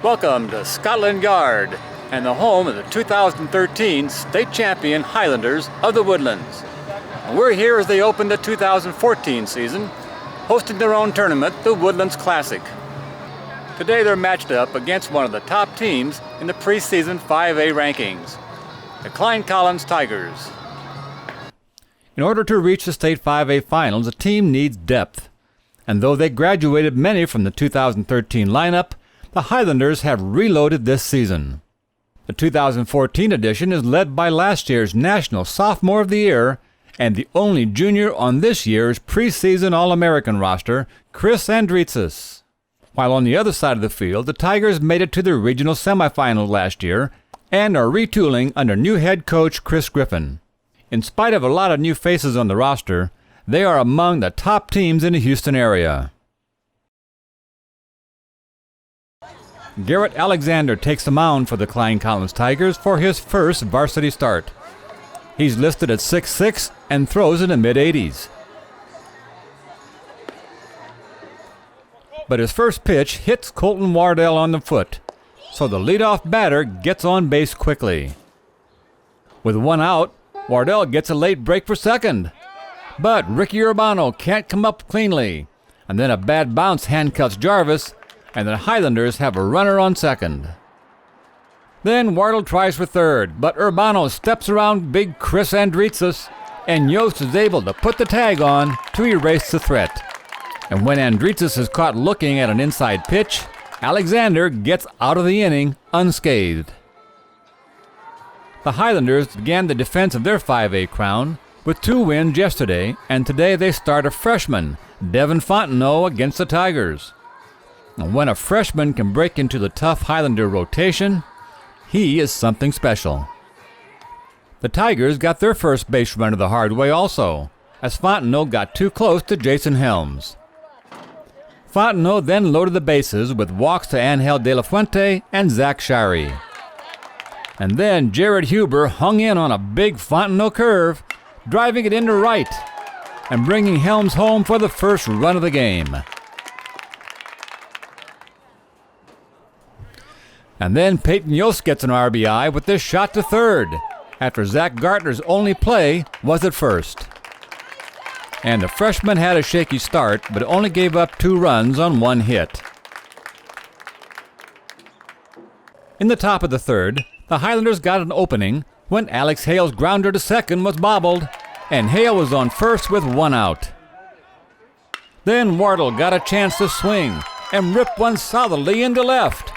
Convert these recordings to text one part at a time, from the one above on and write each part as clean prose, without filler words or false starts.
Welcome to Scotland Yard and the home of the 2013 state champion Highlanders of the Woodlands. And we're here as they open the 2014 season, hosting their own tournament, the Woodlands Classic. Today they're matched up against one of the top teams in the preseason 5A rankings, the Klein Collin Tigers. In order to reach the state 5A finals, a team needs depth. And though they graduated many from the 2013 lineup, the Highlanders have reloaded this season. The 2014 edition is led by last year's National Sophomore of the Year and the only junior on this year's preseason All-American roster, Chris Andritzis. While on the other side of the field, the Tigers made it to the regional semifinals last year and are retooling under new head coach Chris Griffin. In spite of a lot of new faces on the roster, they are among the top teams in the Houston area. Garrett Alexander takes the mound for the Klein Collin Tigers for his first varsity start. He's listed at 6'6" and throws in the mid-80s. But his first pitch hits Colton Wardell on the foot, so the leadoff batter gets on base quickly. With one out, Wardell gets a late break for second. But Ricky Urbano can't come up cleanly, and then a bad bounce handcuffs Jarvis, and the Highlanders have a runner on second. Then Wardle tries for third, but Urbano steps around big Chris Andritzis, and Yost is able to put the tag on to erase the threat. And when Andritzis is caught looking at an inside pitch, Alexander gets out of the inning unscathed. The Highlanders began the defense of their 5A crown with 2 wins yesterday, and today they start a freshman, Devin Fontenot, against the Tigers. And when a freshman can break into the tough Highlander rotation, he is something special. The Tigers got their first base runner the hard way also, as Fontenot got too close to Jason Helms. Fontenot then loaded the bases with walks to Angel De La Fuente and Zach Shirey. And then Jared Huber hung in on a big Fontenot curve, driving it into right and bringing Helms home for the first run of the game. And then Peyton Yost gets an RBI with this shot to third, after Zach Gartner's only play was at first. And the freshman had a shaky start, but only gave up 2 runs on 1 hit. In the top of the third, the Highlanders got an opening when Alex Hale's grounder to second was bobbled, and Hale was on first with 1 out. Then Wardle got a chance to swing and rip one solidly into left,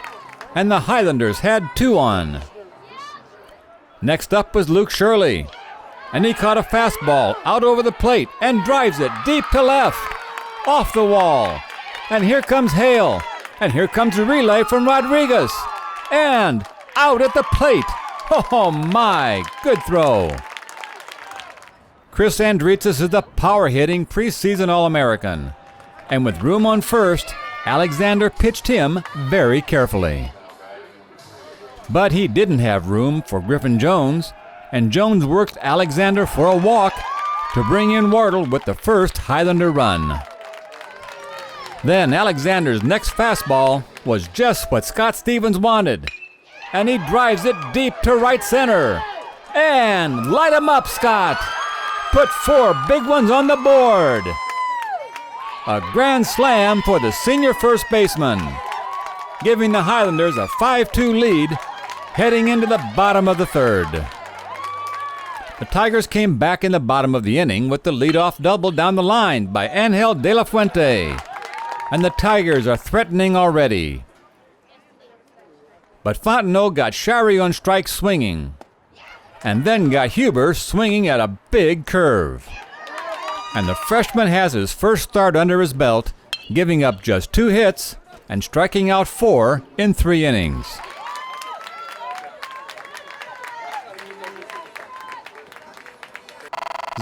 and the Highlanders had 2 on. Next up was Luke Shirley, and he caught a fastball out over the plate and drives it deep to left, off the wall. And here comes Hale, and here comes a relay from Rodriguez, and out at the plate. Oh my, good throw. Chris Andritzis is the power-hitting preseason All-American, and with room on first, Alexander pitched him very carefully. But he didn't have room for Griffin Jones, and Jones worked Alexander for a walk to bring in Wardle with the first Highlander run. Then Alexander's next fastball was just what Scott Stevens wanted, and he drives it deep to right center. And light him up, Scott! Put 4 big ones on the board. A grand slam for the senior first baseman, giving the Highlanders a 5-2 lead heading into the bottom of the third. The Tigers came back in the bottom of the inning with the leadoff double down the line by Angel De La Fuente, and the Tigers are threatening already. But Fontenot got Shirey on strike swinging, and then got Huber swinging at a big curve. And the freshman has his first start under his belt, giving up just 2 hits and striking out 4 in 3 innings.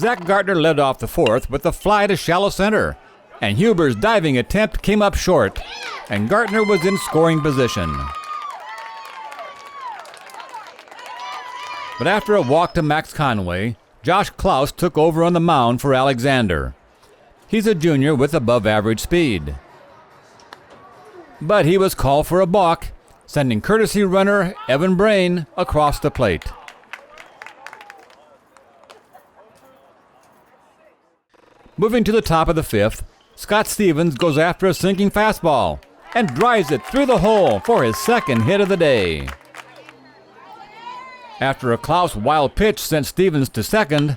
Zach Gartner led off the 4th with a fly to shallow center, and Huber's diving attempt came up short, and Gartner was in scoring position. But after a walk to Max Conway, Josh Klaus took over on the mound for Alexander. He's a junior with above-average speed. But he was called for a balk, sending courtesy runner Evan Brain across the plate. Moving to the top of the fifth, Scott Stevens goes after a sinking fastball and drives it through the hole for his second hit of the day. After a Klaus wild pitch sent Stevens to second,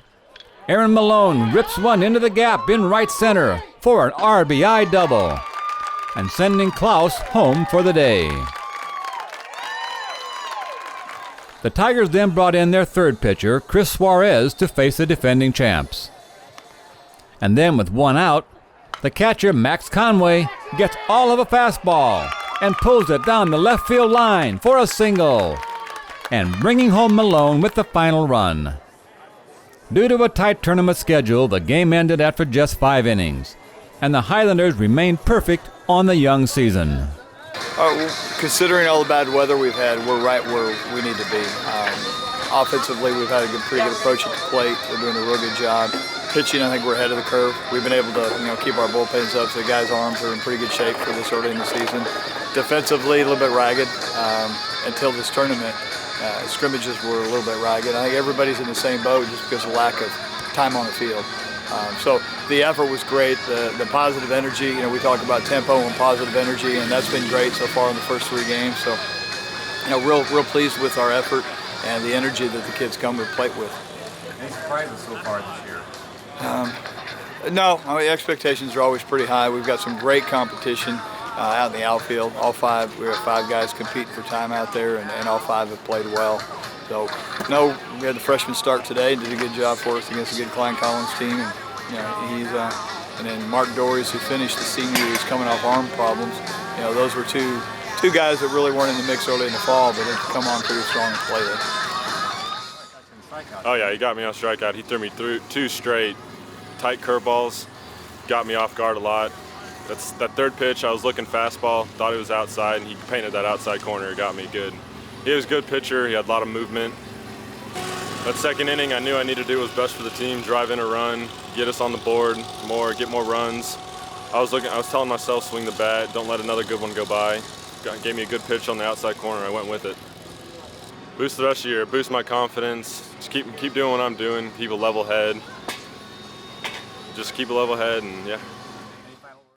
Aaron Malone rips one into the gap in right center for an RBI double and sending Klaus home for the day. The Tigers then brought in their third pitcher, Chris Suarez, to face the defending champs. And then with one out, the catcher, Max Conway, gets all of a fastball and pulls it down the left field line for a single, and bringing home Malone with the final run. Due to a tight tournament schedule, the game ended after just 5 innings, and the Highlanders remained perfect on the young season. Considering all the bad weather we've had, we're right where we need to be. Offensively, we've had a pretty good approach at the plate. We're doing a real good job. Pitching, I think we're ahead of the curve. We've been able to, keep our bullpens up, so the guys' arms are in pretty good shape for this early in the season. Defensively, a little bit ragged until this tournament. Scrimmages were a little bit ragged. I think everybody's in the same boat just because of lack of time on the field. So the effort was great. The positive energy, we talk about tempo and positive energy, and that's been great so far in the first 3 games. So, real pleased with our effort and the energy that the kids come to the plate with. Any surprises so far this year? No, expectations are always pretty high. We've got some great competition out in the outfield. We have 5 guys competing for time out there, and all 5 have played well. So, we had the freshman start today, did a good job for us against a good Klein Collins team, and and then Mark Dories, who finished the senior, who's coming off arm problems. Those were two guys that really weren't in the mix early in the fall, but have come on pretty strong and play there. Oh yeah, he got me on strikeout. He threw me through 2 straight tight curveballs, got me off guard a lot. That third pitch, I was looking fastball, thought it was outside, and he painted that outside corner, got me good. He was a good pitcher, he had a lot of movement. That second inning, I knew I needed to do what was best for the team, drive in a run, get us on the board more, get more runs. I was telling myself, swing the bat, don't let another good one go by. Gave me a good pitch on the outside corner, I went with it. Boost the rest of the year, boost my confidence, just keep doing what I'm doing, keep a level head. Just keep a level head, and yeah.